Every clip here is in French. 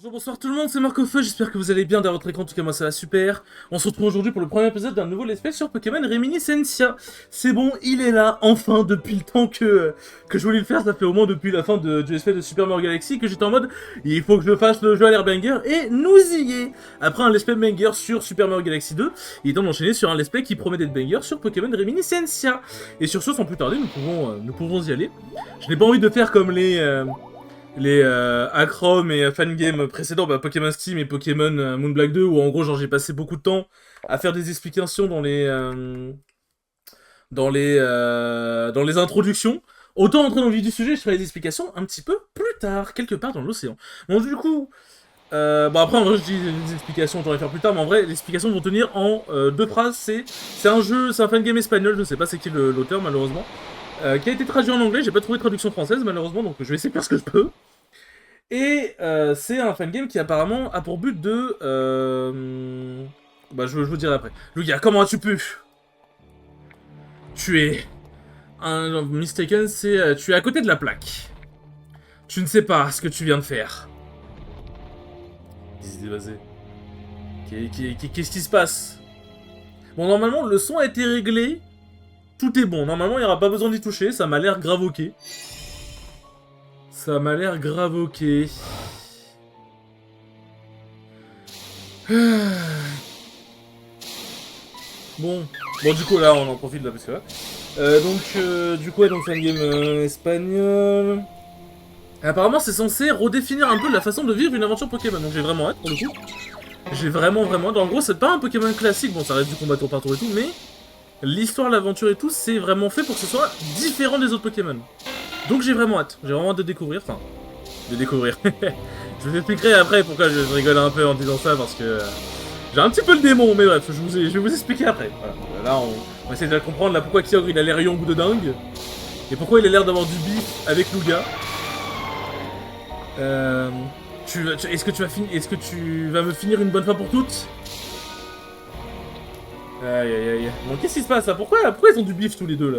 Bonjour, bonsoir tout le monde, c'est Marco-Feu, j'espère que vous allez bien dans votre écran, en tout cas moi ça va super. On se retrouve aujourd'hui pour le premier épisode d'un nouveau let's play sur Pokémon Reminiscencia. C'est bon, il est là, enfin, depuis le temps que je voulais le faire, ça fait au moins depuis la fin du let's play de Super Mario Galaxy que j'étais en mode, il faut que je fasse le jeu à l'air banger, et nous y est. Après un let's play banger sur Super Mario Galaxy 2, il est temps d'enchaîner sur un let's play qui promet d'être banger sur Pokémon Reminiscencia. Et sur ce, sans plus tarder, nous pouvons y aller. Je n'ai pas envie de faire comme les Acrom et Fangame précédents, Pokémon Steam et Pokémon Moonblack 2, où en gros genre j'ai passé beaucoup de temps à faire des explications dans les introductions. Autant entrer dans le vif du sujet, je ferai les explications un petit peu plus tard, quelque part dans l'océan. Bon du coup, après en vrai je dis des explications, j'en vais faire plus tard, mais en vrai les explications vont tenir en deux phrases. C'est un jeu, c'est un Fangame espagnol, je sais pas c'est qui l'auteur malheureusement. Qui a été traduit en anglais, j'ai pas trouvé de traduction française malheureusement, donc je vais essayer de faire ce que je peux. Et c'est un fangame qui apparemment a pour but de... je vous dirai après. Lugia, comment as-tu pu? Tu es... Un mistaken, c'est... tu es à côté de la plaque. Tu ne sais pas ce que tu viens de faire. Des idées basées. Qu'est-ce qui se passe? Bon, normalement, le son a été réglé. Tout est bon. Normalement, il n'y aura pas besoin d'y toucher. Ça m'a l'air grave ok. Ça m'a l'air grave ok. Bon, du coup là on en profite là parce que là. Du coup, donc c'est un game espagnol. Apparemment c'est censé redéfinir un peu la façon de vivre une aventure Pokémon, donc j'ai vraiment hâte pour le coup. J'ai vraiment hâte. En gros c'est pas un Pokémon classique, bon ça reste du combat tour par tour et tout, mais l'histoire, l'aventure et tout, c'est vraiment fait pour que ce soit différent des autres Pokémon. Donc j'ai vraiment hâte de découvrir, de découvrir. Je vous expliquerai après pourquoi je rigole un peu en disant ça, parce que j'ai un petit peu le démon, mais bref, je vais vous expliquer après. Voilà. Là, on va essayer de comprendre là, pourquoi Kyogre il a l'air young de dingue, et pourquoi il a l'air d'avoir du bif avec Lugia. Est-ce que tu vas me finir une bonne fois pour toutes? Aïe aïe aïe. Bon, qu'est-ce qui se passe là? Pourquoi ils ont du bif tous les deux là?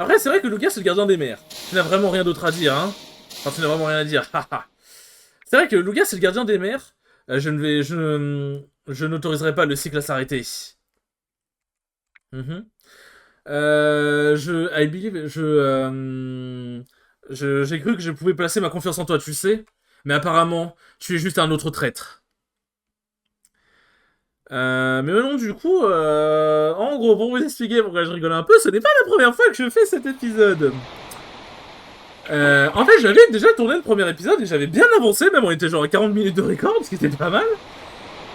Après, c'est vrai que Lugia c'est le gardien des mers. Tu n'as vraiment rien d'autre à dire, hein? Enfin, tu n'as vraiment rien à dire, haha. C'est vrai que Lugia c'est le gardien des mers. Je n'autoriserai pas le cycle à s'arrêter. I believe, j'ai cru que je pouvais placer ma confiance en toi, tu sais. Mais apparemment, tu es juste un autre traître. Mais non, du coup, en gros, pour vous expliquer pourquoi je rigole un peu, ce n'est pas la première fois que je fais cet épisode. En fait, j'avais déjà tourné le premier épisode et j'avais bien avancé, même on était genre à 40 minutes de record, ce qui était pas mal.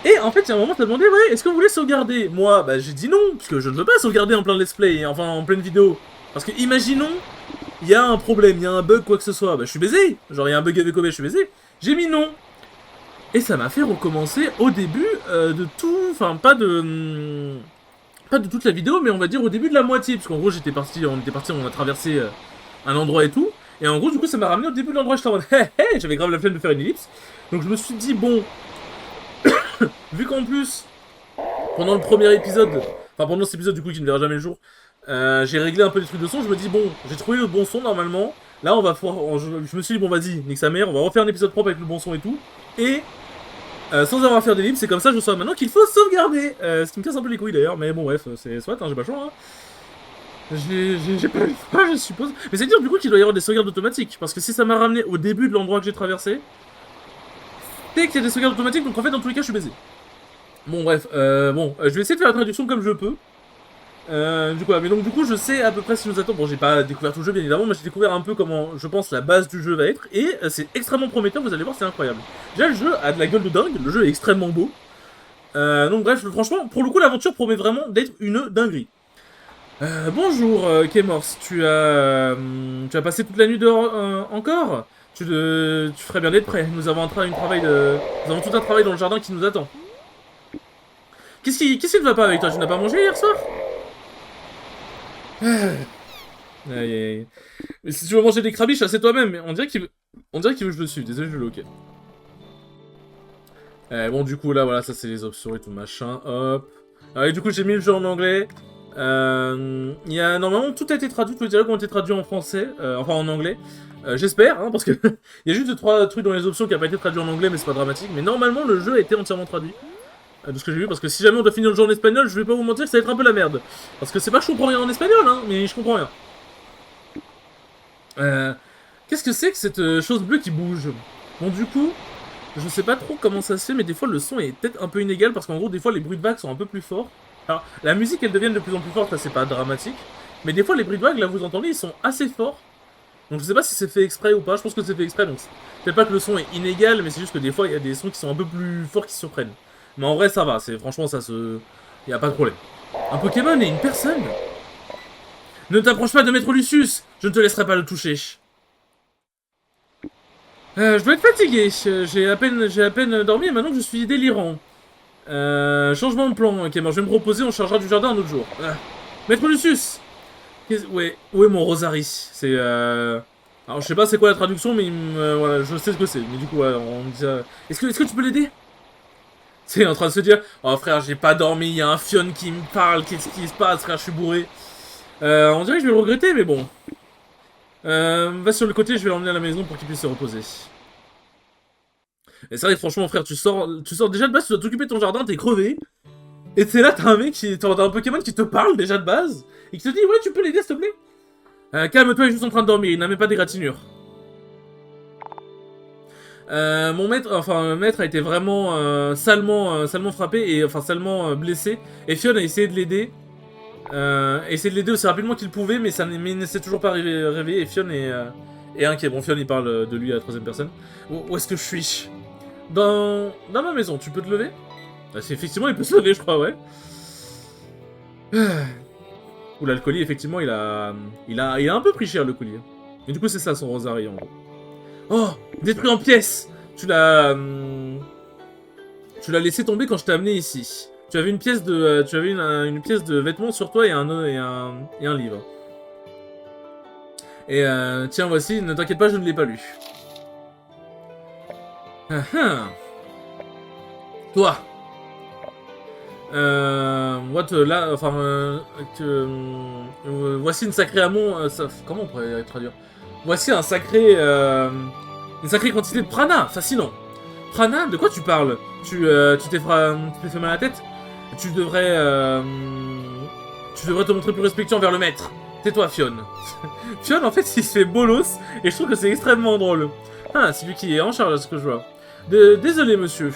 Et en fait, il y a un moment, t'as demandé, ouais, est-ce que vous voulez sauvegarder? Moi, j'ai dit non, parce que je ne veux pas sauvegarder en plein let's play, enfin en pleine vidéo. Parce que imaginons, il y a un problème, il y a un bug, quoi que ce soit, je suis baisé. Genre, il y a un bug avec OB, je suis baisé. J'ai mis non. Et ça m'a fait recommencer au début de tout, enfin pas de toute la vidéo, mais on va dire au début de la moitié, parce qu'en gros on a traversé un endroit et tout, et en gros du coup ça m'a ramené au début de l'endroit, j'étais en mode hé, j'avais grave la flemme de faire une ellipse, donc je me suis dit bon, vu qu'en plus, pendant le premier épisode, enfin pendant cet épisode du coup qui ne verra jamais le jour, j'ai réglé un peu les trucs de son, je me dis bon, j'ai trouvé le bon son normalement, là on va pouvoir, je me suis dit bon vas-y, nique sa mère, on va refaire un épisode propre avec le bon son et tout, et sans avoir à faire des libres, c'est comme ça je sais maintenant qu'il faut sauvegarder, ce qui me casse un peu les couilles d'ailleurs, mais bon bref, c'est soit, j'ai pas le choix, hein. J'ai pas eu le choix, je suppose. Mais c'est dire du coup qu'il doit y avoir des sauvegardes automatiques, parce que si ça m'a ramené au début de l'endroit que j'ai traversé, c'est qu'il y a des sauvegardes automatiques, donc en fait dans tous les cas je suis baisé. Bon bref, je vais essayer de faire la traduction comme je peux. Mais donc du coup je sais à peu près ce qui nous attend. Bon, j'ai pas découvert tout le jeu bien évidemment, mais j'ai découvert un peu comment je pense la base du jeu va être, et c'est extrêmement prometteur, vous allez voir, c'est incroyable. Déjà le jeu a de la gueule de dingue, le jeu est extrêmement beau. Donc bref, franchement, pour le coup l'aventure promet vraiment d'être une dinguerie. Bonjour Kemors, tu as passé toute la nuit dehors encore? Tu ferais bien d'être prêt, nous avons tout un travail dans le jardin qui nous attend. Qu'est-ce qui ne va pas avec toi? Tu n'as pas mangé hier soir? Aïe aïe aïe. Mais si tu veux manger des crabiches, c'est toi-même, mais on dirait qu'il veut que je le suive, désolé, je le ok. Bon, du coup, là, voilà, ça c'est les options et tout machin, hop. Et du coup, j'ai mis le jeu en anglais. Normalement, tout a été traduit, tous les dialogues ont été traduits en français, enfin en anglais. J'espère, hein, parce que il y a juste 3 trucs dans les options qui n'ont pas été traduits en anglais, mais c'est pas dramatique. Mais normalement, le jeu a été entièrement traduit. De ce que j'ai vu, parce que si jamais on doit finir le jeu en espagnol, je vais pas vous mentir que ça va être un peu la merde. Parce que c'est pas que je comprends rien en espagnol, hein, mais je comprends rien. Qu'est-ce que c'est que cette chose bleue qui bouge? Bon, du coup, je sais pas trop comment ça se fait, mais des fois le son est peut-être un peu inégal, parce qu'en gros, des fois les bruits de vagues sont un peu plus forts. Alors, la musique, elle devient de plus en plus forte, là, c'est pas dramatique. Mais des fois, les bruits de vagues, là, vous entendez, ils sont assez forts. Donc je sais pas si c'est fait exprès ou pas, je pense que c'est fait exprès, donc peut-être pas que le son est inégal, mais c'est juste que des fois, il y a des sons qui sont un peu plus forts qui surprennent. Mais en vrai, ça va, franchement, ça se... Y a pas de problème. Un Pokémon et une personne? Ne t'approche pas de Maître Lucius! Je ne te laisserai pas le toucher. Je dois être fatigué, j'ai à peine dormi et maintenant que je suis délirant. Changement de plan, ok, bon, je vais me reposer, on chargera du jardin un autre jour. Maître Lucius! Ouais, où est mon Rosari? C'est Alors je sais pas c'est quoi la traduction, mais voilà, je sais ce que c'est. Mais du coup, ouais, on dit ça... Est-ce que tu peux l'aider? C'est en train de se dire, oh frère, j'ai pas dormi, il y a un Fion qui me parle, qu'est-ce qui se passe, frère, je suis bourré. On dirait que je vais le regretter, mais bon. Va sur le côté, je vais l'emmener à la maison pour qu'il puisse se reposer. Et c'est vrai que franchement, frère, tu sors déjà de base, tu dois t'occuper de ton jardin, t'es crevé. Et t'es là, t'as un mec t'as un Pokémon qui te parle déjà de base, et qui te dit, ouais, tu peux l'aider, s'il te plaît. Calme-toi, il est juste en train de dormir, il n'a même pas d'égratignure. Mon maître a été vraiment salement frappé, et enfin salement blessé, et Fion a essayé de l'aider. Aussi rapidement qu'il pouvait, mais il ne s'est toujours pas réveillé, et Fion est inquiet. Bon, Fion il parle de lui à la troisième personne. Où est-ce que je suis? Dans ma maison, tu peux te lever? Effectivement, il peut se lever, je crois, ouais. Oula, le collier, effectivement, il a un peu pris cher, le collier. Et du coup, c'est ça, son Rosari, en gros. Oh, détruit en pièces! Tu l'as laissé tomber quand je t'ai amené ici. Tu avais une pièce de, une pièce de vêtements sur toi et un livre. Et tiens, voici, ne t'inquiète pas, je ne l'ai pas lu. Toi. Voici une sacrée amont... comment on pourrait traduire? Voici une sacrée quantité de prana, fascinant. Prana, de quoi tu parles? Tu t'es fait mal à la tête? Tu devrais te montrer plus respectueux envers le maître. Tais-toi, Fion. Fion, en fait, il se fait bolos, et je trouve que c'est extrêmement drôle. Ah, c'est lui qui est en charge, à ce que je vois. Désolé, monsieur,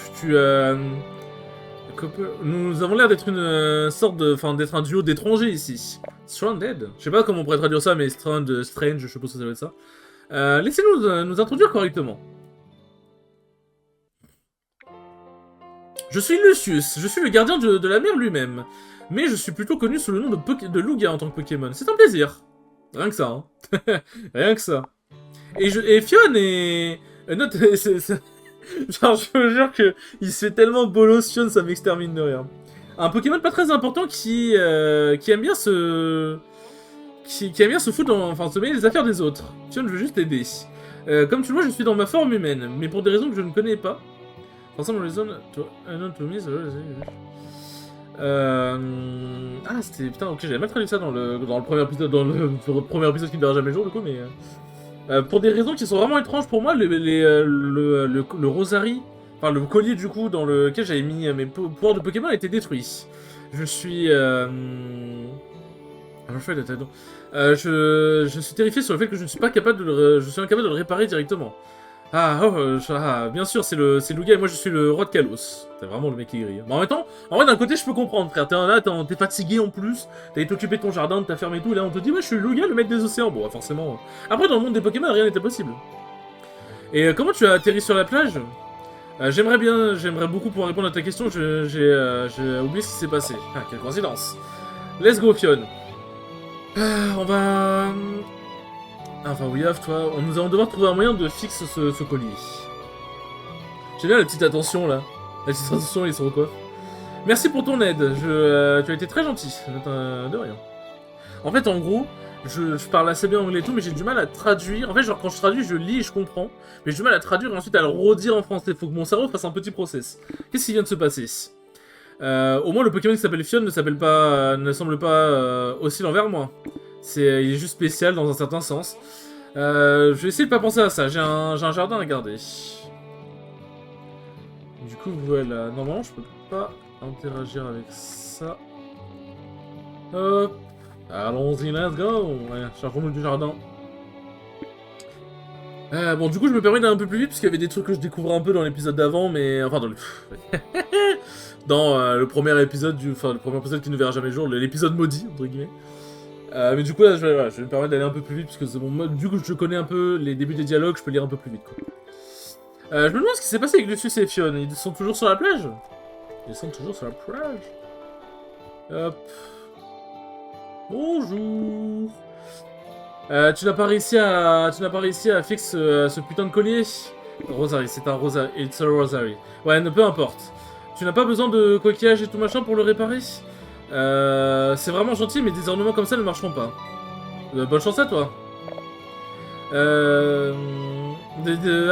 nous avons l'air d'être une sorte de... Enfin, d'être un duo d'étrangers ici. Stranded? Je sais pas comment on pourrait traduire ça, mais Strange, je suppose que ça doit être ça. Laissez-nous nous introduire correctement. Je suis Lucius, je suis le gardien de la mer lui-même. Mais je suis plutôt connu sous le nom de Lugia en tant que Pokémon. C'est un plaisir. Rien que ça, hein. Rien que ça. Et Fion est... Genre, je me jure que il se fait tellement bolos, Fion, ça m'extermine de rire. Un Pokémon pas très important qui aime bien se... Qui aime bien se foutre dans... Enfin, se mêler les affaires des autres. Fion, je veux juste t'aider. Comme tu le vois, je suis dans ma forme humaine, mais pour des raisons que je ne connais pas. Ensemble, les zones... Ah, c'était... Putain, ok, j'avais mal traduit ça dans le premier épisode, premier épisode qui ne verra jamais le jour, du coup, mais... pour des raisons qui sont vraiment étranges pour moi, le Rosari, enfin le collier du coup dans lequel j'avais mis mes pouvoirs de Pokémon a été détruit. Je suis... je suis terrifié sur le fait que je ne suis pas capable de je suis incapable de le réparer directement. Bien sûr, c'est Lugia et moi je suis le roi de Kalos. C'est vraiment le mec qui grille. Mais en même temps, en vrai, d'un côté, je peux comprendre, frère. T'es fatigué en plus, t'as été occupé de ton jardin, de ta ferme et tout, et là on te dit, ouais, je suis Lugia, le mec des océans. Bon, forcément. Après, dans le monde des Pokémon, rien n'était possible. Et comment tu as atterri sur la plage? J'aimerais beaucoup pouvoir répondre à ta question, j'ai oublié ce qui s'est passé. Ah, quelle coïncidence. Let's go, Fion. On va... Enfin, oui, toi, nous allons devoir trouver un moyen de fixer ce collier. J'aime bien la petite attention, là. La petite attention, ils sont quoi. Merci pour ton aide, tu as été très gentil. De rien. En fait, en gros, je parle assez bien anglais et tout, mais j'ai du mal à traduire. En fait, genre, quand je traduis, je lis et je comprends. Mais j'ai du mal à traduire et ensuite à le redire en français. Faut que mon cerveau fasse un petit process. Qu'est-ce qui vient de se passer ici? Au moins, le Pokémon qui s'appelle Fion ne semble pas hostile envers moi. Il est juste spécial dans un certain sens. Je vais essayer de pas penser à ça, j'ai un jardin à garder. Du coup, voilà. Normalement, je peux pas interagir avec ça. Hop. Allons-y, let's go. Ouais, cherchons-nous du jardin. Bon, du coup, je me permets d'aller un peu plus vite, parce qu'il y avait des trucs que je découvrais un peu dans l'épisode d'avant, mais... Enfin, dans le... dans le premier épisode Enfin, le premier épisode qui ne verra jamais le jour, l'épisode maudit, entre guillemets. Mais du coup, là, voilà, je vais me permettre d'aller un peu plus vite, parce que c'est bon, du coup, je connais un peu les débuts des dialogues, je peux lire un peu plus vite, quoi. Je me demande ce qui s'est passé avec Lucius et Fion. Ils sont toujours sur la plage? Ils sont toujours sur la plage. Hop. Bonjour. Tu n'as pas réussi à fixer ce putain de collier? Rosary, c'est un rosary. It's a rosary. Ouais, peu importe. Tu n'as pas besoin de coquillage et tout machin pour le réparer? C'est vraiment gentil, mais des ornements comme ça ne marcheront pas. Bonne chance à toi.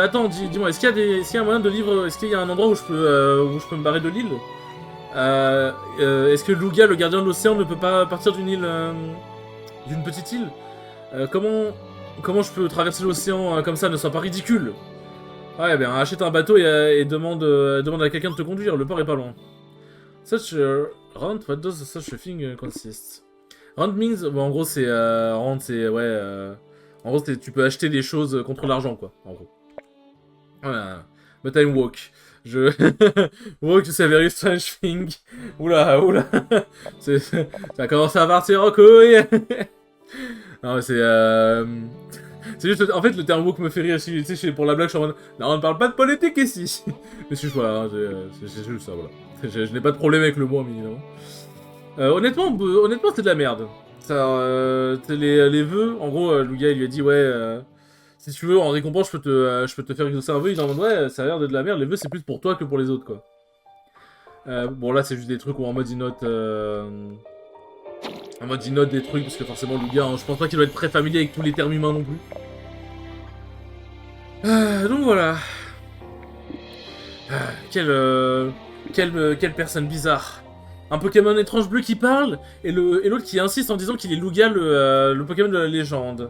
Attends, dis-moi, est-ce qu'il y a un moyen de livre... Est-ce qu'il y a un endroit où je peux me barrer de l'île? Est-ce que Lugia, le gardien de l'océan, ne peut pas partir d'une île... d'une petite île? Comment je peux traverser l'océan comme ça, ne soit pas ridicule? Ouais, ben achète un bateau et demande à quelqu'un de te conduire, le port est pas loin. Such rent, what does such a thing consist? Rent means, bon, en gros c'est rent c'est ouais, en gros tu peux acheter des choses contre l'argent quoi, en gros. Voilà. But I'm woke. Woke, c'est a very strange thing. Oula. Ça commence à partir en couille. Non, c'est juste, en fait, le terme woke me fait rire. Tu sais, pour la blague, je suis en mode, non, on ne parle pas de politique ici. Mais c'est voilà, hein, c'est juste ça, voilà. Je n'ai pas de problème avec le mot, évidemment. Honnêtement, c'est de la merde. Ça, les vœux, en gros, le gars, il lui a dit, ouais, si tu veux, en récompense, je peux te faire exaucer un vœu. Il est en mode, ouais, ça a l'air d'être de la merde. Les vœux, c'est plus pour toi que pour les autres, quoi. Bon, là, c'est juste des trucs où en mode il note... En mode il note des trucs, parce que forcément, le gars, hein, je pense pas qu'il doit être très familier avec tous les termes humains non plus. Donc voilà. Quelle personne bizarre. Un Pokémon étrange bleu qui parle, et l'autre qui insiste en disant qu'il est Lugia, le Pokémon de la légende.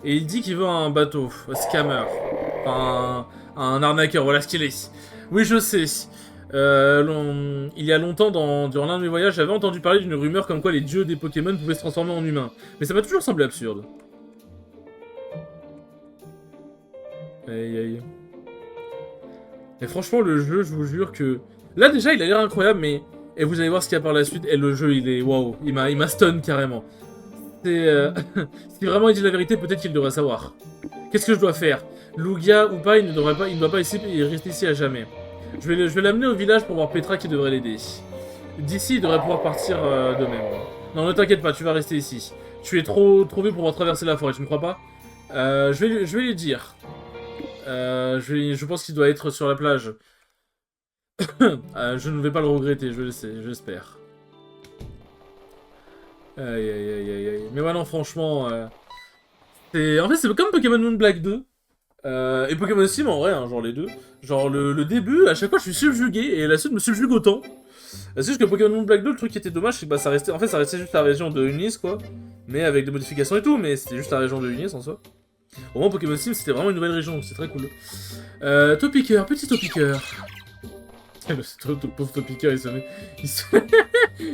Et il dit qu'il veut un bateau, un scammer. Enfin, un arnaqueur, voilà ce qu'il est. Oui, je sais. Il y a longtemps, durant l'un de mes voyages, j'avais entendu parler d'une rumeur comme quoi les dieux des Pokémon pouvaient se transformer en humains. Mais ça m'a toujours semblé absurde. Aïe. Et franchement, le jeu, je vous jure que... Là, déjà, il a l'air incroyable, mais... Et vous allez voir ce qu'il y a par la suite, et le jeu, il est... Waouh, il m'a stun, carrément. C'est... Si vraiment il dit la vérité, peut-être qu'il devrait savoir. Qu'est-ce que je dois faire? Lugia ou pas, il ne doit pas rester ici à jamais. Je vais l'amener au village pour voir Petra qui devrait l'aider. D'ici, il devrait pouvoir partir de même. Non, ne t'inquiète pas, tu vas rester ici. Tu es trop vieux pour pouvoir traverser la forêt, tu ne crois pas? Je vais lui dire. Je pense qu'il doit être sur la plage. Je ne vais pas le regretter, j'espère. Aïe. Mais ouais, non, franchement... En fait, c'est comme Pokémon Moon Black 2. Et Pokémon Steam en vrai, hein, genre les deux. Genre le début, à chaque fois je suis subjugué et la suite me subjugue autant. C'est juste que Pokémon Moon Black 2, le truc qui était dommage, c'est que bah, ça restait juste la région de Unis quoi. Mais avec des modifications et tout, mais c'était juste la région de Unis en soi. Au moins Pokémon Steam c'était vraiment une nouvelle région, c'est très cool. Topiqueur, petit Topiqueur. Le pauvre Topiqueur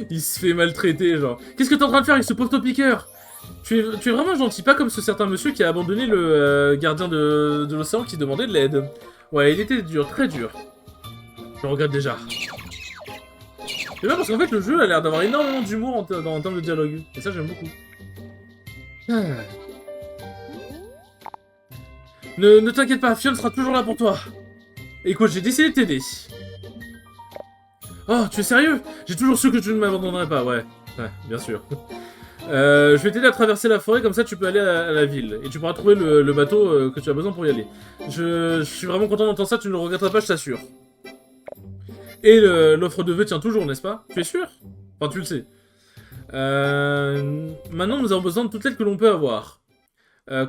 il se fait maltraiter genre. Qu'est-ce que t'es en train de faire avec ce pauvre Topiqueur? Tu es vraiment gentil, pas comme ce certain monsieur qui a abandonné le gardien de l'océan qui demandait de l'aide. Ouais, il était dur, très dur. Je regrette déjà. C'est bien parce qu'en fait le jeu a l'air d'avoir énormément d'humour en termes de dialogue. Et ça j'aime beaucoup. Ne t'inquiète pas, Fion sera toujours là pour toi. Écoute, j'ai décidé de t'aider. Oh, tu es sérieux? J'ai toujours su que tu ne m'abandonnerais pas, ouais. Ouais, bien sûr. Je vais t'aider à traverser la forêt, comme ça tu peux aller à la ville. Et tu pourras trouver le bateau que tu as besoin pour y aller. Je suis vraiment content d'entendre ça, tu ne le regretteras pas, je t'assure. Et l'offre de vœux tient toujours, n'est-ce pas? Tu es sûr? Enfin, tu le sais. Maintenant, nous avons besoin de toute l'aide que l'on peut avoir.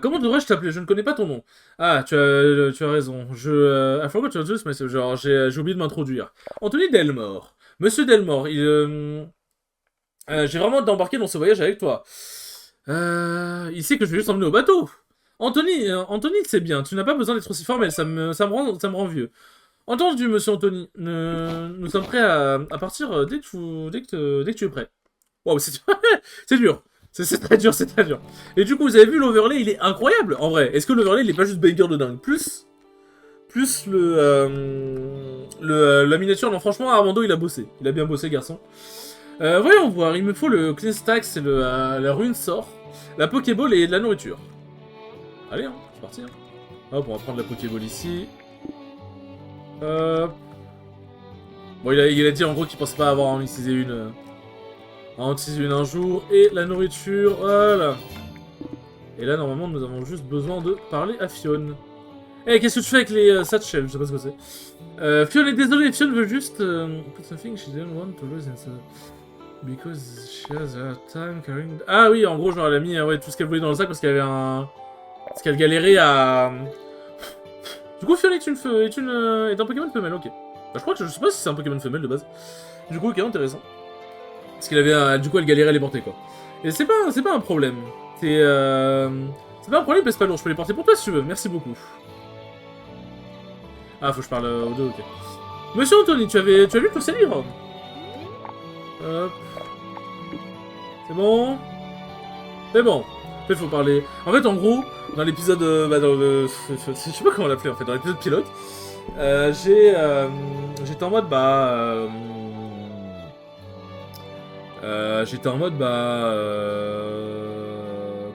Comment devrais-je t'appeler? Je ne connais pas ton nom. Ah, tu as raison. I forgot to introduce myself. Genre, j'ai oublié de m'introduire. Anthony Delmore. Monsieur Delmore, j'ai vraiment hâte d'embarquer dans ce voyage avec toi. Il sait que je vais juste emmener au bateau. Anthony, c'est bien, tu n'as pas besoin d'être aussi formel, ça me rend vieux. Entendu, monsieur Anthony, nous sommes prêts à partir dès que tu es prêt. Waouh, c'est c'est dur. C'est très dur, c'est très dur. Et du coup, vous avez vu l'overlay, il est incroyable, en vrai. Est-ce que l'overlay, il est pas juste banger de dingue? Plus la miniature, non, franchement, Armando, il a bossé. Il a bien bossé, garçon. Voyons voir, il me faut le Clean Stack, c'est la rune sort, la Pokéball et de la nourriture. Allez, hein, c'est parti. Hein. Hop, on va prendre la Pokéball ici. Bon, il a dit en gros qu'il pensait pas avoir en utiliser une un jour. Et la nourriture, voilà. Et là, normalement, nous avons juste besoin de parler à Fion. Eh, qu'est-ce que tu fais avec les satchels? Je sais pas ce que c'est. Fion est désolé, Fion veut juste... put something she didn't want to lose inside. Because she has a time carrying... Ah oui, en gros, genre, elle a mis ouais, tout ce qu'elle voulait dans le sac parce qu'elle avait un... Parce qu'elle galérait à... Du coup, Fion est un Pokémon femelle, ok. Bah, je sais pas si c'est un Pokémon femelle de base. Du coup, ok, intéressant. Parce qu'elle avait du coup, elle galérait à les porter, quoi. Et c'est pas un problème. C'est pas un problème, pèse pas lourd. Je peux les porter pour toi si tu veux. Merci beaucoup. Ah, faut que je parle aux deux, ok. Monsieur Anthony, tu as lu tous ces livres? Hop. C'est bon? C'est bon. En fait, faut parler... En fait, en gros, dans l'épisode... dans le... Je sais pas comment l'appeler, en fait. Dans l'épisode pilote, j'étais en mode,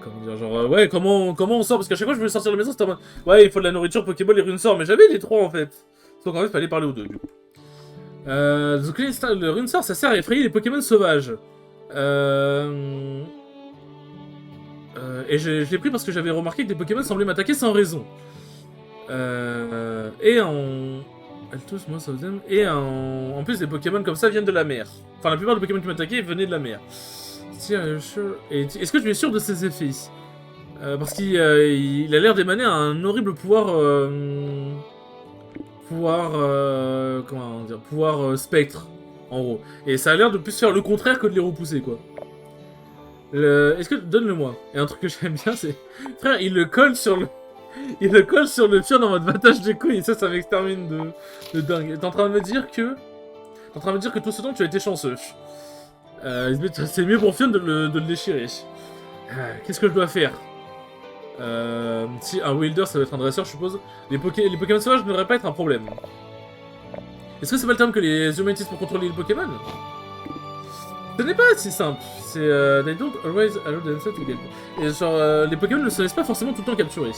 comment dire, genre, ouais, comment on sort? Parce qu'à chaque fois que je voulais sortir de la maison, c'était en mode, ouais, il faut de la nourriture, Pokéball et Runesort, mais j'avais les trois en fait. Donc en fait, il fallait parler aux deux, du coup. Le Runesort, ça sert à effrayer les Pokémon sauvages. Et je l'ai pris parce que j'avais remarqué que les Pokémon semblaient m'attaquer sans raison. En plus, les Pokémon comme ça viennent de la mer. Enfin, la plupart des Pokémon qui m'attaquaient venaient de la mer. Est-ce que tu es sûr de ses effets? Parce qu'il a l'air d'émaner un horrible pouvoir... comment dire? Pouvoir spectre, en gros. Et ça a l'air de plus faire le contraire que de les repousser, quoi. Est-ce que... Donne-le-moi. Et un truc que j'aime bien, c'est... Frère, il le colle sur le pion en mode battage des couilles, et ça m'extermine de dingue. T'es en train de me dire que... tout ce temps, tu as été chanceux. C'est mieux pour Fion de le déchirer. Qu'est-ce que je dois faire? Si un wielder, ça doit être un dresseur, je suppose. Les Pokémon sauvages ne devraient pas être un problème. Est-ce que c'est pas le terme que les humains utilisent pour contrôler les Pokémon? Ce n'est pas si simple. C'est they don't always allow themselves to get. Et genre les Pokémon ne se laissent pas forcément tout le temps capturer.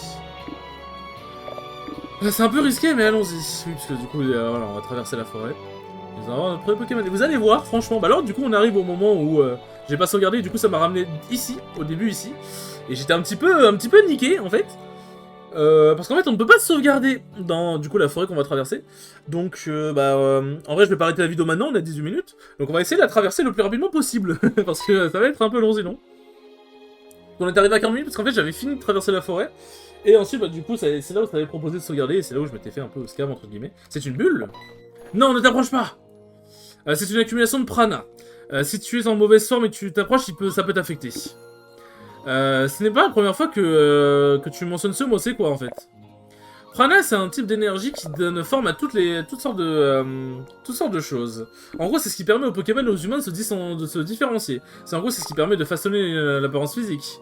C'est un peu risqué, mais allons-y. Oui, parce que du coup, voilà, on va traverser la forêt. Nous allons avoir notre premier Pokémon. Et vous allez voir, franchement, bah alors du coup, on arrive au moment où j'ai pas sauvegardé. Du coup, ça m'a ramené ici, au début ici. Et j'étais un petit peu niqué, en fait. Parce qu'en fait, on ne peut pas sauvegarder dans, du coup, la forêt qu'on va traverser. Donc, en vrai, je vais pas arrêter la vidéo maintenant, on a 18 minutes. Donc, on va essayer de la traverser le plus rapidement possible. Parce que ça va être un peu long, sinon. On est arrivé à 40 minutes, parce qu'en fait, j'avais fini de traverser la forêt. Et ensuite, bah, du coup, c'est là où ça avait proposé de sauvegarder. Et c'est là où je m'étais fait un peu au scam, entre guillemets. C'est une bulle? Non, ne t'approche pas. C'est une accumulation de prana. Si tu es en mauvaise forme et que tu t'approches, ça peut t'affecter. Ce n'est pas la première fois que tu mentionnes ce mot, c'est quoi en fait? Prana, c'est un type d'énergie qui donne forme à toutes sortes de choses. En gros, c'est ce qui permet aux Pokémon et aux humains de se différencier. En gros, c'est ce qui permet de façonner l'apparence physique.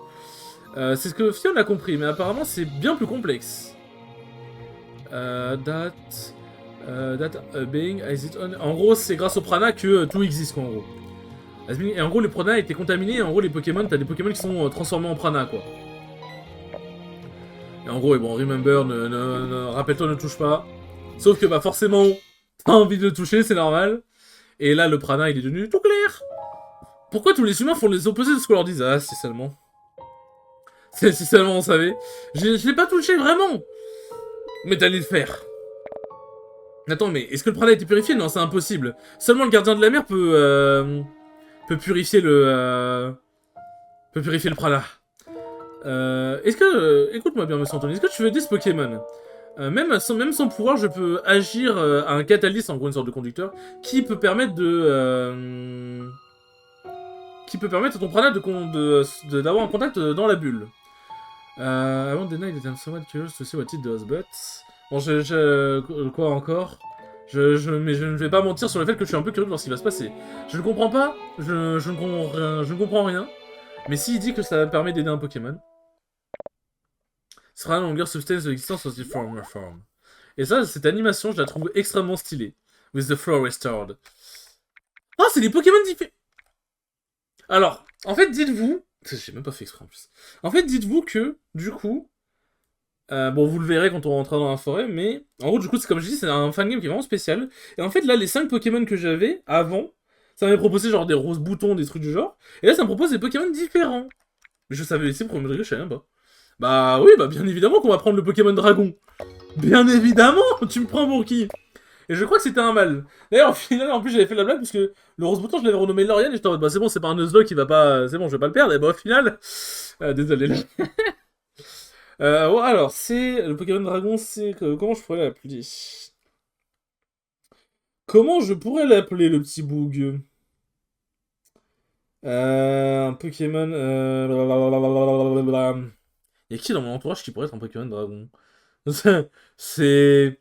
C'est ce que Fion a compris, mais apparemment c'est bien plus complexe. Being as it on... En gros, c'est grâce au prana que tout existe, quoi, en gros. Et en gros, le prana a été contaminé, et en gros, les Pokémon, t'as des Pokémon qui sont transformés en prana, quoi. Et en gros, et bon, remember, rappelle-toi, ne touche pas. Sauf que, bah, forcément, t'as envie de toucher, c'est normal. Et là, le prana, il est devenu tout clair. Pourquoi tous les humains font les opposés de ce qu'on leur dit? Ah, si seulement. Si seulement on savait. Je l'ai pas touché, vraiment. Mais t'allais le faire. Attends, mais est-ce que le prana a été purifié? Non, c'est impossible. Seulement le gardien de la mer peut purifier le prana. Est-ce que... écoute-moi bien, monsieur Anthony, est-ce que tu veux aider ce Pokémon? Même sans pouvoir, je peux agir à un catalyse, en gros une sorte de conducteur, qui peut permettre qui peut permettre à ton prana d'avoir un contact dans la bulle. I want deny that I'm somewhat curious to see what it does, but... Bon, quoi encore mais je ne vais pas mentir sur le fait que je suis un peu curieux de voir ce qui va se passer. Je ne comprends pas, je ne comprends rien. Mais s'il dit que ça permet d'aider un Pokémon, ce sera un longer substance de l'existence of the former form. Et ça, cette animation, je la trouve extrêmement stylée. With the flow restored. Ah, c'est des Pokémon différents. Alors, en fait, dites-vous... J'ai même pas fait exprès en plus. En fait, dites-vous que, du coup... bon, vous le verrez quand on rentrera dans la forêt, mais... En gros, du coup, c'est comme je dis, c'est un fangame qui est vraiment spécial. Et en fait, là, les 5 Pokémon que j'avais, avant, ça m'avait proposé genre des roses boutons, des trucs du genre. Et là, ça me propose des Pokémon différents. Mais je savais laisser premier degré, je savais même pas. Bah oui, bah bien évidemment qu'on va prendre le Pokémon Dragon. Bien évidemment. Tu me prends pour qui? Et je crois que c'était un mâle. D'ailleurs, au final, en plus, j'avais fait la blague, parce que le rose bouton, je l'avais renommé Lorian, et j'étais en mode, bah c'est bon, c'est pas un Nuzlocke qui va pas... C'est bon, je vais pas le perdre, et bah au final... désolé, là. Ouais, alors, c'est... Le Pokémon Dragon, c'est... Comment je pourrais l'appeler? Comment je pourrais l'appeler, le petit boug? Un Pokémon... Y'a qui dans mon entourage qui pourrait être un Pokémon Dragon? C'est...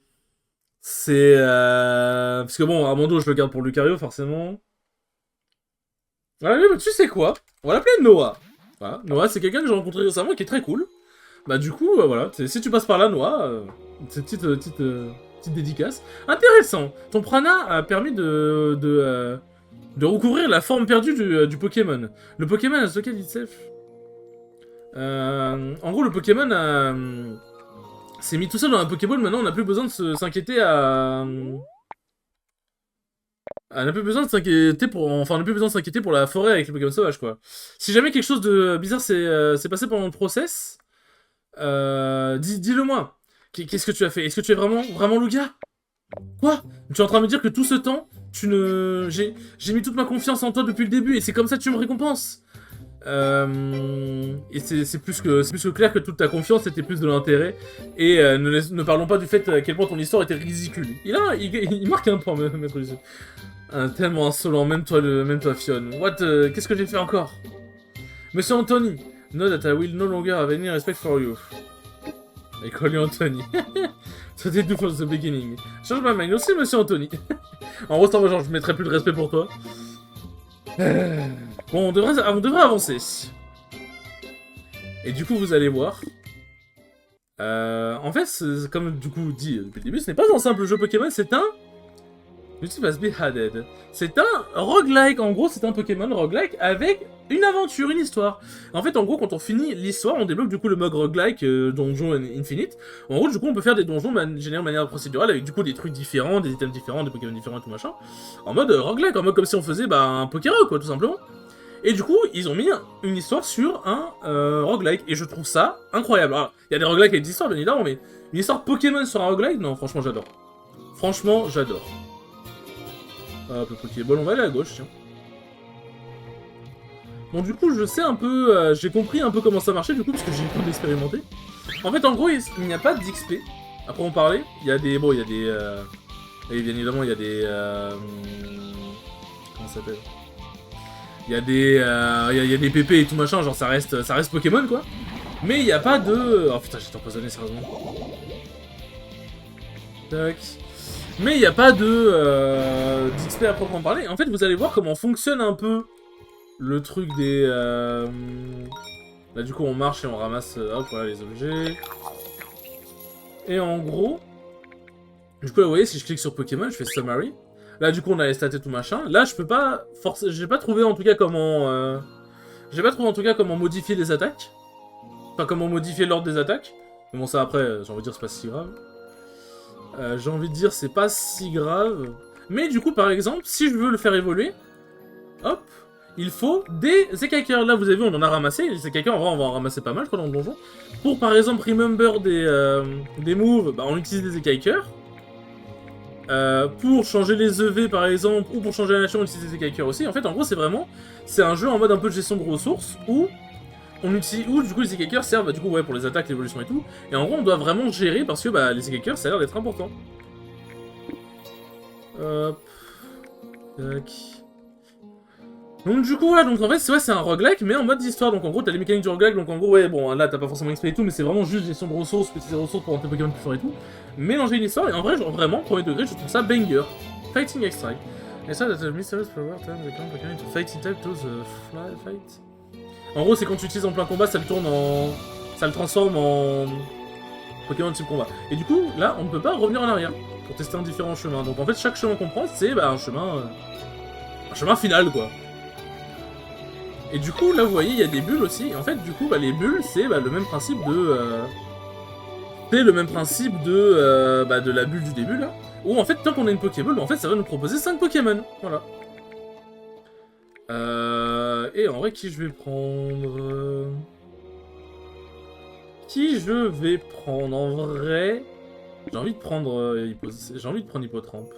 Parce que bon, Armando, je le garde pour Lucario, forcément. Ouais, mais tu sais quoi? On va l'appeler Noah. Voilà, Noah, c'est quelqu'un que j'ai rencontré récemment qui est très cool. Bah du coup, voilà, si tu passes par là, Noah, cette petite dédicace. Intéressant. Ton prana a permis de recouvrir la forme perdue du Pokémon. Le Pokémon a stocké itself. En gros, le Pokémon s'est mis tout seul dans un Pokéball. Maintenant, on n'a plus besoin de s'inquiéter à... On n'a plus besoin de s'inquiéter pour... Enfin, on n'a plus besoin de s'inquiéter pour la forêt avec les Pokémon sauvages, quoi. Si jamais quelque chose de bizarre s'est passé pendant le process, dis-le moi. Qu'est-ce que tu as fait? Est-ce que tu es vraiment Lugia? Quoi? Tu es en train de me dire que tout ce temps, tu ne... J'ai mis toute ma confiance en toi depuis le début, et c'est comme ça que tu me récompenses. Et c'est plus que clair que toute ta confiance était plus de l'intérêt. Et ne parlons pas du fait à quel point ton histoire était ridicule. Il marque un point, maître Lucius. Tellement insolent, même toi Fion. What, qu'est-ce que j'ai fait encore? Monsieur Anthony, know that I will no longer have any respect for you. I call you Anthony. So they do from the beginning. Change my mind aussi, monsieur Anthony. En gros, c'est genre, je mettrai plus de respect pour toi. Bon, on devrait avancer. Et du coup, vous allez voir. En fait, comme du coup dit depuis le début, ce n'est pas un simple jeu Pokémon, c'est un... C'est un roguelike, en gros, c'est un Pokémon roguelike avec une aventure, une histoire. En fait, en gros, quand on finit l'histoire, on débloque du coup le mode roguelike, donjon infinite. En gros, du coup, on peut faire des donjons générés de manière procédurale avec du coup des trucs différents, des items différents, des Pokémon différents et tout machin. En mode roguelike, en mode comme si on faisait un Pokérock, quoi, tout simplement. Et du coup, ils ont mis une histoire sur un roguelike, et je trouve ça incroyable. Alors, il y a des roguelikes avec des histoires, bien évidemment, mais une histoire Pokémon sur un roguelike, non, franchement, j'adore. Franchement, j'adore. Hop, le Pokéball, on va aller à gauche, tiens. Bon, du coup, je sais un peu... j'ai compris un peu comment ça marchait, du coup, parce que j'ai eu le temps d'expérimenter. En fait, en gros, il n'y a pas d'XP. Après, on parlait. Il y a des... Bon, il y a des... Et bien évidemment, il y a des... Comment ça s'appelle? Il y a des... Il y a des PP et tout machin, genre ça reste Pokémon, quoi. Mais il n'y a pas de... Oh putain, j'étais empoisonné, sérieusement. Tac. Mais il n'y a pas de d'XP à proprement parler. En fait, vous allez voir comment fonctionne un peu le truc des... Là, du coup, on marche et on ramasse hop, voilà, les objets. Et en gros... Du coup, là, vous voyez, si je clique sur Pokémon, je fais Summary. Là, du coup, on a les stats et tout machin. Là, je peux pas... J'ai pas trouvé, en tout cas, comment... J'ai pas trouvé, en tout cas, comment modifier les attaques. Enfin, comment modifier l'ordre des attaques. Mais bon, ça, après, j'ai envie de dire, c'est pas si grave. J'ai envie de dire, c'est pas si grave. Mais du coup, par exemple, si je veux le faire évoluer, hop, il faut des écaqueurs. Là, vous avez vu, on en a ramassé. Les écaqueurs, en vrai, on va en ramasser pas mal, je crois, dans le donjon. Pour, par exemple, remember des moves, on utilise des écaqueurs. Pour changer les EV, par exemple, ou pour changer la nation, on utilise des écaqueurs aussi. En fait, en gros, c'est un jeu en mode un peu de gestion de ressources, où on utilise, où du coup les écaqueurs servent du coup, ouais, pour les attaques, l'évolution et tout. Et en gros, on doit vraiment gérer parce que les écaqueurs, ça a l'air d'être important. Hop. Tac. Donc du coup, ouais, donc en fait, c'est un roguelike, mais en mode histoire. Donc en gros, t'as les mécaniques du roguelike, donc en gros, ouais, bon, là, t'as pas forcément XP et tout, mais c'est vraiment juste gestion de ressources, petites ressources pour rendre tes Pokémon plus forts et tout. Mélanger une histoire, et en vrai, genre vraiment, premier degré, je trouve ça banger. Fighting Extract. Et ça, that's a mysterious power turn the Pokémon to fighting type to the fly fight. En gros, c'est quand tu utilises en plein combat, ça le tourne en... Ça le transforme en... Pokémon type combat. Et du coup, là, on ne peut pas revenir en arrière pour tester un différent chemin. Donc en fait, chaque chemin qu'on prend, c'est bah, un chemin final, quoi. Et du coup, là, vous voyez, il y a des bulles aussi. Et en fait, du coup, bah, les bulles, c'est bah, le même principe de... C'est le même principe de la bulle du début, là. Où, en fait, tant qu'on a une Pokéball, en fait, ça va nous proposer 5 Pokémon. Voilà. Et en vrai, qui je vais prendre... Qui je vais prendre en vrai? J'ai envie de prendre Hippotrampe.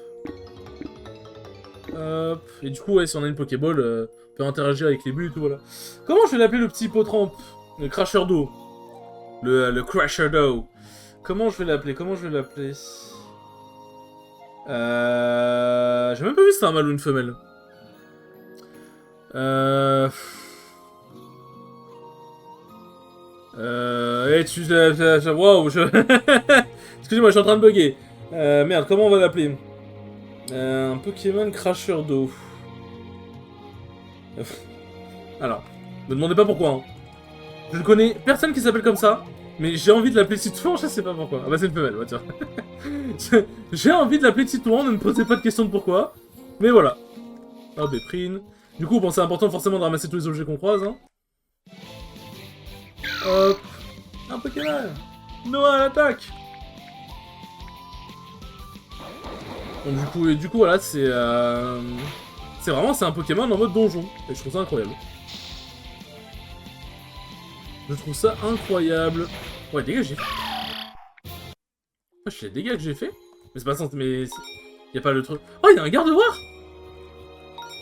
Hop. Et du coup, ouais, si on a une Pokéball, on peut interagir avec les bulles et tout, voilà. Comment je vais l'appeler le petit Hippotrampe? Le crasher d'eau. Le crasher d'eau. Comment je vais l'appeler? J'ai même pas vu si c'était un mâle ou une femelle. Wow, Excusez-moi, je suis en train de bugger. Merde, comment on va l'appeler? Un Pokémon cracheur d'eau. Alors, me demandez pas pourquoi. Hein. Je ne connais personne qui s'appelle comme ça, mais j'ai envie de l'appeler Titouan, je sais pas pourquoi. Ah bah c'est une femelle, tiens. J'ai envie de l'appeler Titouan, ne me posez pas de questions de pourquoi. Mais voilà. Hop, Béprine. Du coup, bon, c'est important forcément de ramasser tous les objets qu'on croise. Hein. Hop. Un Pokémon. Noah à l'attaque. Donc du coup voilà, c'est un Pokémon en mode donjon. Et je trouve ça incroyable. Ouais, dégâts que j'ai fait. Wesh, les dégâts que j'ai fait. Mais c'est pas sens, mais... Y'a pas le truc... Oh, y'a un garde-voir.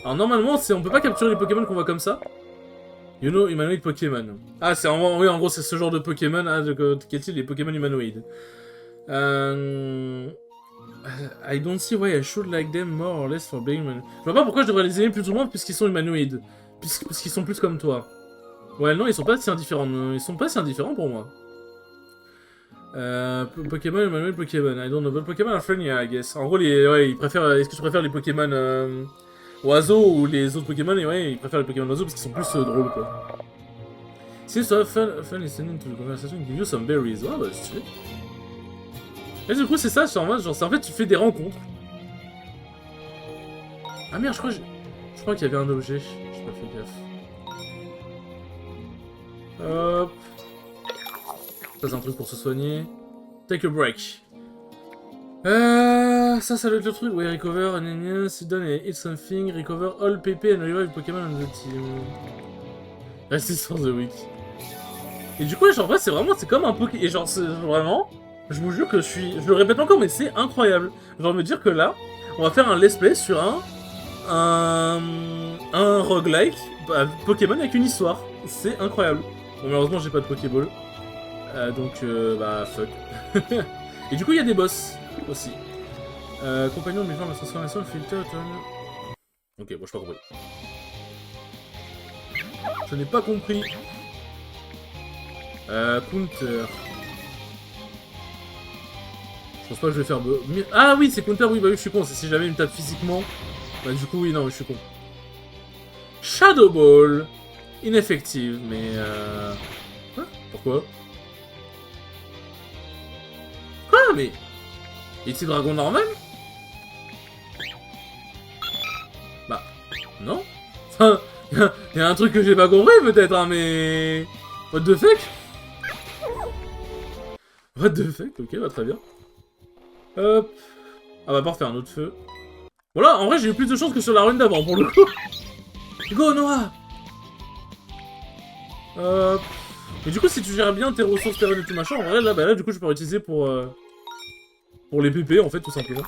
Alors normalement, on peut pas capturer les Pokémon qu'on voit comme ça. You know, humanoid Pokémon. Ah, oui, en gros, c'est ce genre de Pokémon, hein, quels sont les Pokémon humanoïdes. I don't see why I should like them more or less for being humanoid. Je vois pas pourquoi je devrais les aimer plus ou moins puisqu'ils sont humanoïdes. Puisqu'ils sont plus comme toi. Ouais, non, ils sont pas si indifférents. Ils sont pas si indifférents pour moi. Pokémon, humanoid, Pokémon. I don't know, but Pokémon are friendly, I guess. En gros, ils préfèrent... Est-ce que tu préfères les Pokémon oiseaux ou les autres Pokémon? Et ouais, ils préfèrent les Pokémon oiseaux parce qu'ils sont plus drôles, quoi. Seems to have fun listening to the conversation, give you some berries. Ah, bah, c'est stylé. Et du coup, c'est ça, genre, en fait, tu fais des rencontres. Ah merde, je crois qu'il y avait un objet. J'ai pas fait gaffe. Hop. Ça, c'est un truc pour se soigner. Take a break. Ça doit être le truc. Oui, recover, sit down and eat something. Recover all PP and revive Pokémon on the team. Resistance the week. Et du coup, genre, en vrai, c'est comme un Pokémon. Et genre, c'est vraiment. Je vous jure que je le répète encore, mais c'est incroyable. Genre, me dire que là, on va faire un let's play sur un roguelike Pokémon avec une histoire. C'est incroyable. Bon, malheureusement, j'ai pas de Pokéball. Donc, bah, fuck. Et du coup, il y a des boss aussi. Compagnon de mes la transformation, filter, turn. Ok, bon, je pas compris. Je n'ai pas compris. Counter. Je pense pas que je vais faire... Ah oui, c'est counter, oui, bah oui, je suis con. C'est si jamais il me tape physiquement. Bah du coup, oui, non, je suis con. Shadow Ball. Ineffective, mais Quoi? Pourquoi? Quoi? Mais... Est-il dragon normal? Bah... Non. Enfin... Y'a un truc que j'ai pas compris, peut-être, hein, mais... What the fuck? What the fuck? Ok, bah très bien. Hop. Ah bah parfait, un autre feu. Voilà, en vrai j'ai eu plus de chance que sur la rune d'avant pour le coup. Go Noah. Hop. Et du coup si tu gères bien tes ressources, tes runes et tout machin, en vrai là du coup je peux l'utiliser pour les PP en fait tout simplement.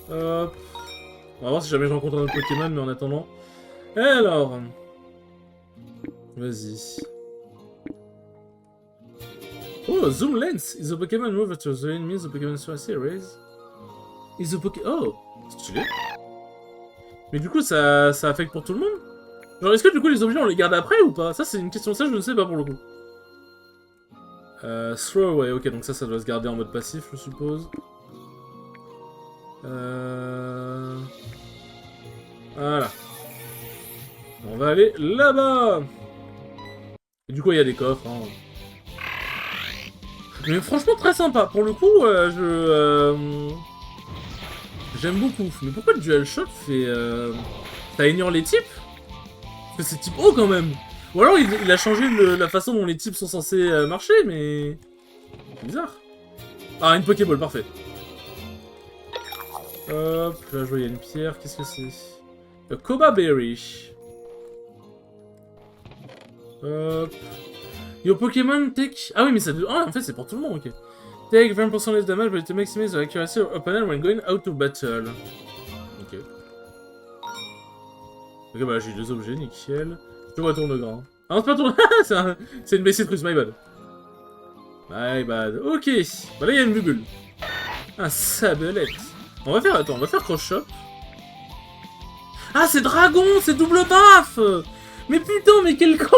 Hop. On va voir si jamais je rencontre un autre Pokémon, mais en attendant. Alors. Vas-y. Oh, Zoom Lens is a Pokémon move to the enemies of Pokémon series. Is a Poké... Oh, stylé. Mais du coup, ça affecte pour tout le monde? Genre, est-ce que du coup, les objets, on les garde après ou pas? Ça, c'est une question, ça, je ne sais pas pour le coup. Throw away, ok, donc ça doit se garder en mode passif, je suppose. Voilà. On va aller là-bas. Et du coup, il y a des coffres. Hein. Mais franchement, très sympa. Pour le coup, j'aime beaucoup. Mais pourquoi le DualShock fait... ça ignore les types? Parce que c'est type O quand même. Ou alors il a changé la façon dont les types sont censés marcher, mais... C'est bizarre. Ah, une Pokéball, parfait. Hop, là je vois il y a une pierre, qu'est-ce que c'est? Koba Berry. Hop. Your Pokémon take... Ah oui, mais ça... Ah, en fait c'est pour tout le monde, ok. Take 20% less damage, but to maximize the accuracy of opponent when going out to battle. Ok. Ok, bah j'ai 2 objets, nickel. Je vois tourne-grand. Ah non, c'est pas tourne... c'est une Bessitrus, my bad. My bad. Ok. Bah là, il y a une bubule. Un sablette. On va faire... Attends, on va faire cross-shop. Ah, c'est dragon. C'est double baf. Mais putain, mais quel con.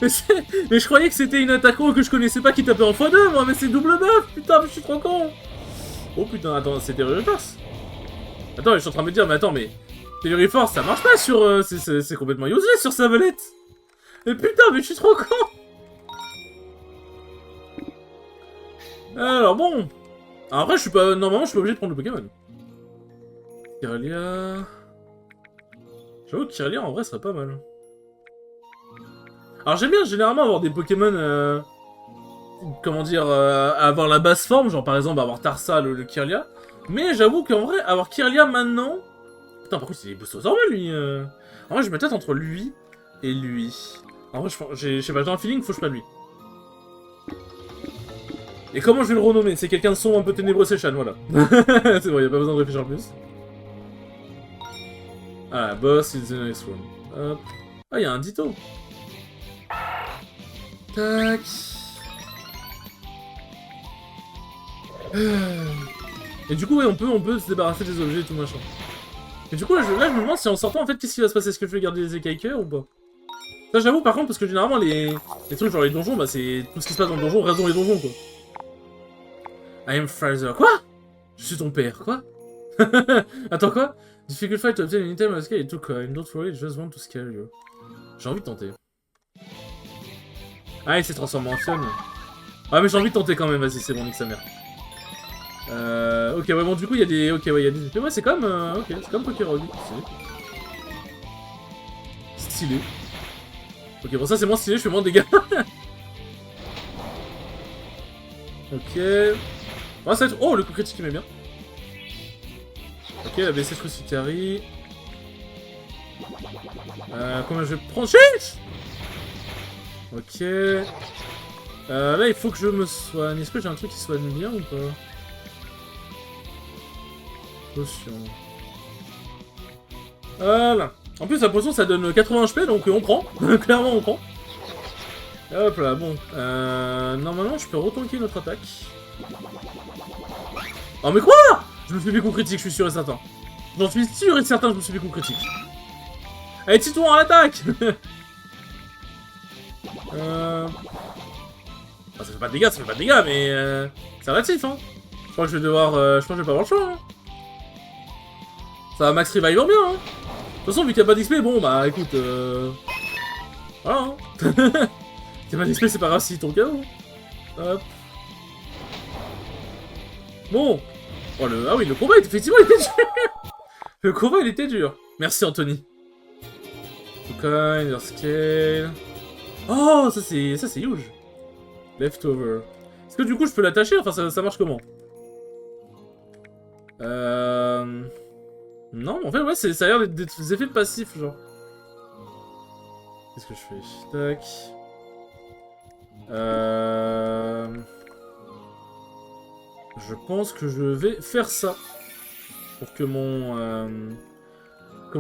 mais je croyais que c'était une attaquant que je connaissais pas qui tapait en x2, moi. Mais c'est double baf. Putain, mais je suis trop con. Oh putain, attends, c'était Force. Attends, je suis en train de me dire, mais attends, mais... Delivery Force, ça marche pas sur... c'est complètement useless sur Sablette. Mais putain, mais je suis trop con. Alors bon... Alors après, je suis pas... Normalement, je suis pas obligé de prendre le Pokémon. Kirlia... J'avoue que Kirlia, en vrai, serait pas mal. Alors j'aime bien, généralement, avoir des Pokémon... Comment dire... avoir la basse forme, genre par exemple, avoir Tarsa, le Kirlia. Mais j'avoue qu'en vrai, avoir Kirlia maintenant... Putain, par contre, c'est des boostos normaux, lui. En vrai, je me tête entre lui et lui. En vrai, je sais pas, j'ai un feeling, faut que je prenne lui. Et comment je vais le renommer? C'est quelqu'un de sombre, un peu ténébreux, c'est Shan, voilà. C'est bon, y'a pas besoin de réfléchir plus. Ah, boss is the next room. Hop. Ah, y'a un Ditto. Tac. Et du coup, ouais, on peut se débarrasser des objets et tout machin. Et du coup, là, je me demande si en sortant, en fait, qu'est-ce qui va se passer? Est-ce que je vais garder les écailles ou pas? Ça, j'avoue, par contre, parce que généralement, les trucs genre les donjons, bah, c'est tout ce qui se passe dans le donjon reste dans les donjons, quoi. I am Fraser. Quoi? Je suis ton père, quoi? Attends, quoi? Difficult fight to obtain an item of scale is too kind. Don't worry, I just want to scare you. J'ai envie de tenter. Ah, il s'est transformé en Fion. Ah, mais j'ai envie de tenter quand même, vas-y, c'est bon, nique sa mère. Ok, ouais, bon, du coup, il y a des... Ok, ouais, il y a des... Ouais, c'est comme... Ok, c'est comme Pokérogue. Stylé. Ok, bon, ça, c'est moins stylé, je fais moins de dégâts. Ok... Oh, ça va être... Oh, le coup critique, il m'est bien. Ok, la BC Crucicari. Combien je vais prendre? Chiche. Ok... là, il faut que je me soigne. Est-ce que j'ai un truc qui soigne bien ou pas? Potion. Voilà. En plus, la potion, ça donne 80 HP, donc on prend. Clairement, on prend. Hop là, bon. Normalement, je peux retanker notre attaque. Oh, mais quoi? Je me suis fait coup critique, je suis sûr et certain. J'en suis sûr et certain, je me suis fait coup critique. Allez, Titouan à l'attaque. Ah, ça fait pas de dégâts, ça fait pas de dégâts, mais... c'est relatif, hein. Je crois que je vais devoir... je crois que je vais pas avoir le choix, hein. Ça va max revive bien, hein. De toute façon, vu qu'il n'y a pas d'XP, bon, bah, écoute, voilà, hein. S'il n'y a pas d'XP, c'est pas grave si ton KO. Hop. Bon. Oh, ah oui, le combat, effectivement, il était dur. Le combat, il était dur. Merci, Anthony. Kind, scale... Oh, ça c'est huge. Leftover. Est-ce que du coup, je peux l'attacher? Enfin, ça marche comment? Non, en fait, ouais, ça a l'air d'être des effets passifs, genre. Qu'est-ce que je fais? Tac. Je pense que je vais faire ça. Pour que mon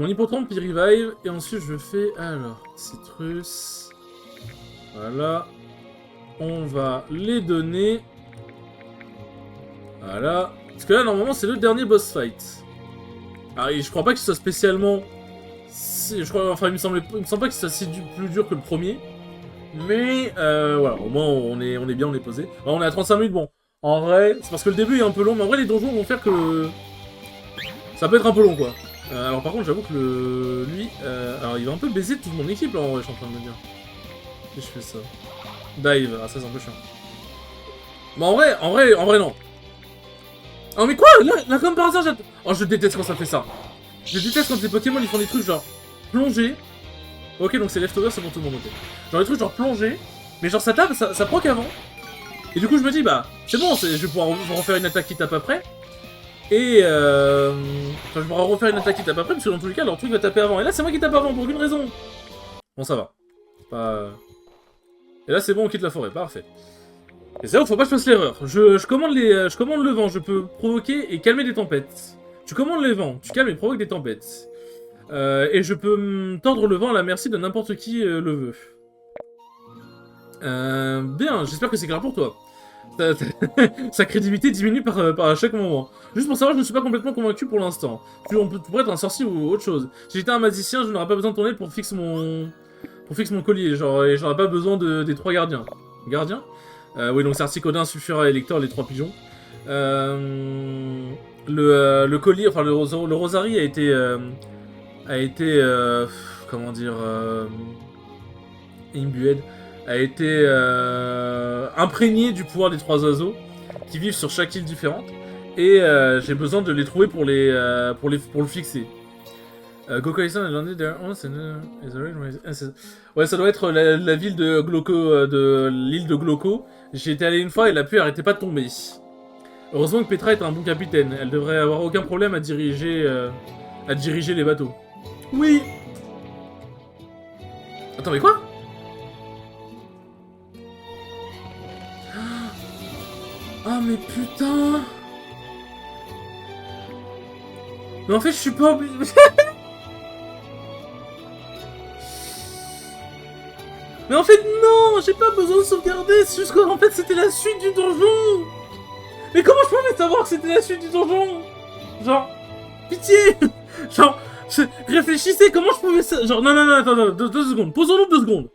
hippotrampe il revive. Et ensuite, je fais... Alors, citrus. Voilà. On va les donner. Voilà. Parce que là, normalement, c'est le dernier boss fight. Ah, et je crois pas que ce soit spécialement... Enfin, il me semble pas que ce soit si plus dur que le premier. Mais, voilà, au moins, on est bien, on est posé. Alors, on est à 35 minutes, bon. En vrai, c'est parce que le début est un peu long, mais en vrai, les donjons vont faire que... Ça peut être un peu long, quoi. Alors, par contre, j'avoue que lui... alors, il va un peu baiser toute mon équipe, là, en vrai, je suis en train de me dire. Si je fais ça. Dive, ah, ça, c'est un peu chiant. Mais en vrai, non. Oh, mais quoi là, comme par hasard, oh, je déteste quand ça fait ça. Je déteste quand les Pokémon, ils font des trucs genre... Plonger. Ok, donc c'est leftover, c'est pour tout le monde, ok. Genre des trucs genre plonger, mais genre ça tape, ça proc avant. Et du coup, je me dis, bah, c'est bon, je vais pouvoir refaire une attaque qui tape après. Et enfin, je pourrais refaire une attaque qui tape après, parce que dans tous les cas, leur truc va taper avant. Et là, c'est moi qui tape avant, pour aucune raison. Bon, ça va. Pas... Et là, c'est bon, on quitte la forêt, parfait. Et c'est là où faut pas que je fasse l'erreur. Je commande le vent, je peux provoquer et calmer des tempêtes. Tu commandes les vents, tu calmes et provoques des tempêtes. Et je peux tordre le vent à la merci de n'importe qui le veut. Bien, j'espère que c'est clair pour toi. Sa crédibilité diminue par chaque moment. Juste pour savoir, je ne suis pas complètement convaincu pour l'instant. Tu pourrais être un sorcier ou autre chose. Si j'étais un magicien, je n'aurais pas besoin de ton aide pour fixer mon collier. Genre, et j'aurais pas besoin des 3 gardiens. Gardiens oui, donc c'est Articodin, Sulfura et Lector, les 3 pigeons. Le collier, enfin le rosary a été comment dire, imbued, a été imprégné du pouvoir des 3 oiseaux qui vivent sur chaque île différente, et j'ai besoin de les trouver pour le fixer. Gokaisan a landed there once and ouais, ça doit être la ville de Gloco, de l'île de Gloco. J'y étais allé une fois et la pluie arrêtait pas de tomber. Heureusement que Petra est un bon capitaine. Elle devrait avoir aucun problème à diriger les bateaux. Oui. Attends, mais quoi? Ah, mais putain. Mais en fait, je suis pas obligé... Mais en fait, non, j'ai pas besoin de sauvegarder, c'est juste qu'en fait, c'était la suite du donjon. Mais comment je pouvais savoir que c'était la suite du donjon? Genre, pitié. Genre, réfléchissez, comment je pouvais... Genre, non, attends, 2 secondes, posons-nous 2 secondes.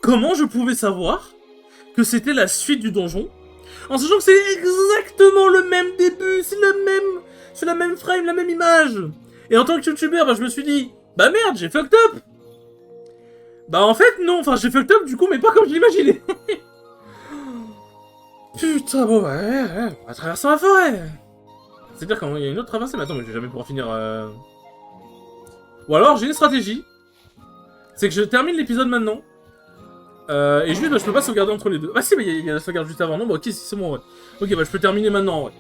Comment je pouvais savoir que c'était la suite du donjon, en sachant que c'est exactement le même début, c'est la même frame, la même image. Et en tant que youtubeur, bah, je me suis dit, bah merde, j'ai fucked up. Bah en fait non, enfin j'ai fucked up du coup, mais pas comme je l'imaginais. Putain, bon ouais, on va traverser la forêt. C'est-à-dire qu'il y a une autre traversée, mais attends, mais je vais jamais pouvoir finir... Ou alors j'ai une stratégie, c'est que je termine l'épisode maintenant, et juste bah, je peux pas sauvegarder entre les deux. Ah si, mais il y a la sauvegarde juste avant, non, bah ok, c'est bon, ouais. Ok, bah je peux terminer maintenant, ouais.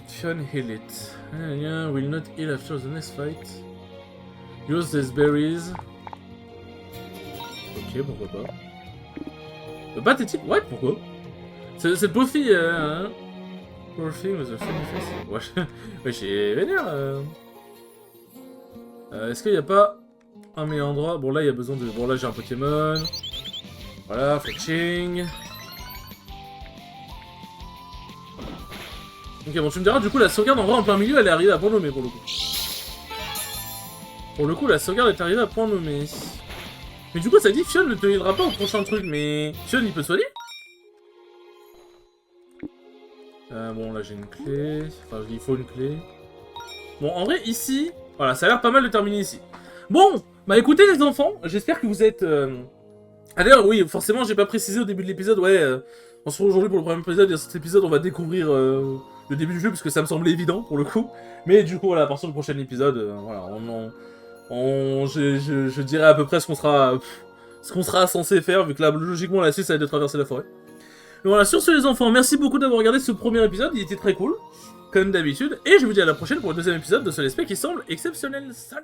Fion heal it. Will not heal after the next fight. Use these berries. Ok, pourquoi pas. Pathétique, ouais, pourquoi? C'est Buffy, hein. Buffy with a funny face. Ouais, j'ai vénère. Est-ce qu'il n'y a pas un meilleur endroit? Bon, là, il y a besoin de... Bon, là, j'ai un Pokémon. Voilà, fetching. Ok, bon, tu me diras, du coup, la sauvegarde, en vrai, en plein milieu, elle est arrivée à point nommé, pour le coup. Pour le coup, la sauvegarde est arrivée à point nommé. Mais du coup, ça dit Fion ne te healera pas au prochain truc, mais... Fion, il peut soigner? Bon, là, j'ai une clé. Enfin, il faut une clé. Bon, en vrai, ici... Voilà, ça a l'air pas mal de terminer ici. Bon, bah écoutez, les enfants, j'espère que vous êtes... Ah d'ailleurs, oui, forcément, j'ai pas précisé au début de l'épisode, ouais... On se retrouve aujourd'hui pour le premier épisode, et dans cet épisode, on va découvrir le début du jeu, parce que ça me semblait évident, pour le coup. Mais du coup, voilà, à partir du prochain épisode, voilà, je dirais à peu près ce qu'on sera censé faire, vu que là, logiquement, la suite, ça va être de traverser la forêt. Mais voilà, sur ce, les enfants, merci beaucoup d'avoir regardé ce premier épisode, il était très cool, comme d'habitude, et je vous dis à la prochaine pour le deuxième épisode de ce let's play qui semble exceptionnel. Salut!